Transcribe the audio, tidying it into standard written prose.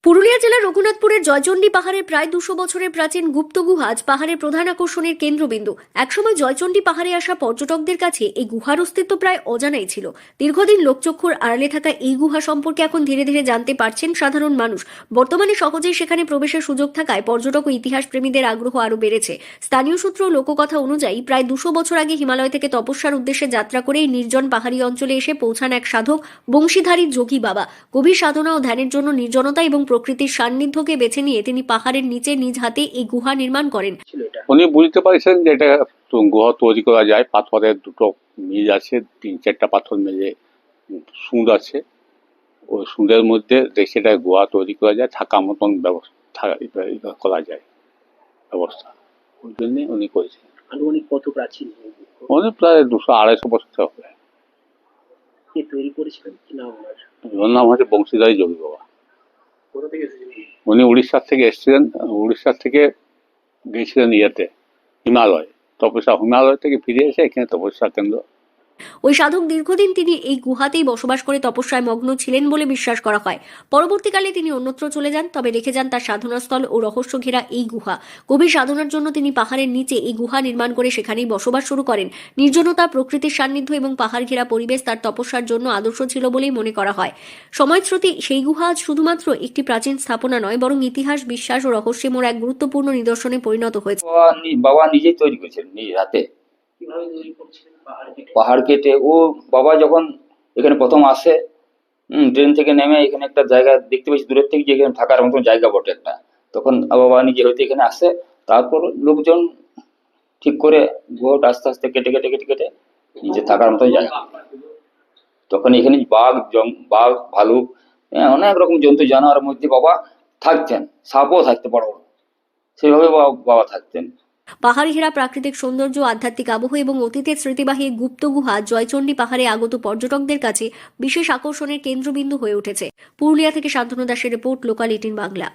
পুরুলিয়া জেলার রঘুনাথপুরের জয়চণ্ডী পাহাড়ের প্রায় 200 বছরের প্রাচীন গুপ্ত গুহা আজ পাহাড়ের প্রধান আকর্ষণের কেন্দ্রবিন্দু। একসময় জয়চণ্ডী পাহাড়ে আসা পর্যটকদের কাছে এই গুহার অস্তিত্ব প্রায় অজানাই ছিল। দীর্ঘদিন লোকচক্ষুর আড়ালে থাকা এই গুহা সম্পর্কে এখন ধীরে ধীরে জানতে পারছেন সাধারণ মানুষ। বর্তমানে সহজেই সেখানে প্রবেশের সুযোগ থাকায় পর্যটক ও ইতিহাস প্রেমীদের আগ্রহ আরও বেড়েছে। স্থানীয় সূত্র ও লোককথা অনুযায়ী প্রায় 200 বছর আগে হিমালয় থেকে তপস্যার উদ্দেশ্যে যাত্রা করে এই নির্জন পাহাড়ি অঞ্চলে এসে পৌঁছান এক সাধক বংশীধারী যোগী বাবা। গভীর সাধনা ও ধ্যানের জন্য নির্জনতা এবং প্রকৃতির সান্নিধ্যকে বেছে নিয়ে তিনি পাহাড়ের নিচে নিজ হাতে এই গুহা নির্মাণ করেন। উনি বুঝতে পারছেন যে এটা গুহা তৈরি করা যায়। পাথরের দুটো মিল আছে, 3-4টা পাথর মিলে সুঁদ আছে, ওই সুঁদের মধ্যে রেখে এটা গুহা তৈরি করা যায়, থাকা মতন ব্যবস্থা করা যায় ব্যবস্থা। ওই জন্যে উনি করেছেন। আনুমানিক কত প্রাচীন? উনি প্রায় 200-250 বছর হবে। কে তৈরি করেছিলেন কি নাম ওনার? ওর নাম হচ্ছে বংশীধারী যোগী বাবা। কোথা থেকে এসেছিলেন? উনি উড়িষ্যার থেকে এসেছিলেন। উড়িষ্যার থেকে গিয়েছিলেন হিমালয় তপস্যা, হিমালয় থেকে ফিরে এসে এখানে তপস্যা কেন্দ্র। ওই সাধক দীর্ঘদিন তিনি এই গুহাতেই বসবাস করে তপস্যায় মগ্ন ছিলেন বলে বিশ্বাস করা হয়। পরবর্তীকালে তিনি অন্যত্র চলে যান, তবে রেখে যান তার সাধনাস্থল ও রহস্য ঘেরা এই গুহা। গভীর সাধনার জন্য তিনি পাহাড়ের নিচে এই গুহা নির্মাণ করে সেখানেই বসবাস শুরু করেন। নির্জনতা, প্রকৃতির সান্নিধ্য এবং পাহাড় ঘেরা পরিবেশ তার তপস্যার জন্য আদর্শ ছিল বলেই মনে করা হয়। সময়শ্রুতি সেই গুহা আজ শুধুমাত্র একটি প্রাচীন স্থাপনা নয়, বরং ইতিহাস, বিশ্বাস ও রহস্যে মোড়া এক গুরুত্বপূর্ণ নিদর্শনে পরিণত হয়েছে। বাবা নিজেই তৈরি করেছিলেন নিজ হাতে। কিভাবে তৈরি করছিলেন? পাহাড় কেটে ও বাবা যখন এখানে প্রথম আসে, ট্রেন থেকে নেমে এখানে একটা জায়গা দেখতে পেয়েছি দূরের থেকে, যে এখানে থাকার মতন জায়গা বটে একটা। তখন বাবা নিজে হয়তো এখানে আসে, তারপর লোকজন ঠিক করে গোটা আস্তে আস্তে কেটে কেটে কেটে কেটে নিজে থাকার মতন জায়গা। তখন এখানে বাঘ, ভালুক, অনেক রকম জন্তু জানোয়ারের মধ্যে বাবা থাকতেন, সাপও থাকতে বড় বড়, সেইভাবে বাবা থাকতেন। পাহাড় ঘেরা প্রাকৃতিক সৌন্দর্য, আধ্যাত্মিক আবহ এবং অতীতের স্মৃতিবাহী গুপ্ত গুহা জয়চণ্ডী পাহাড়ে আগত পর্যটকদের কাছে বিশেষ আকর্ষণের কেন্দ্রবিন্দু হয়ে উঠেছে। পুরুলিয়া থেকে শান্তনু দাসের রিপোর্ট, লোকাল 18 বাংলা।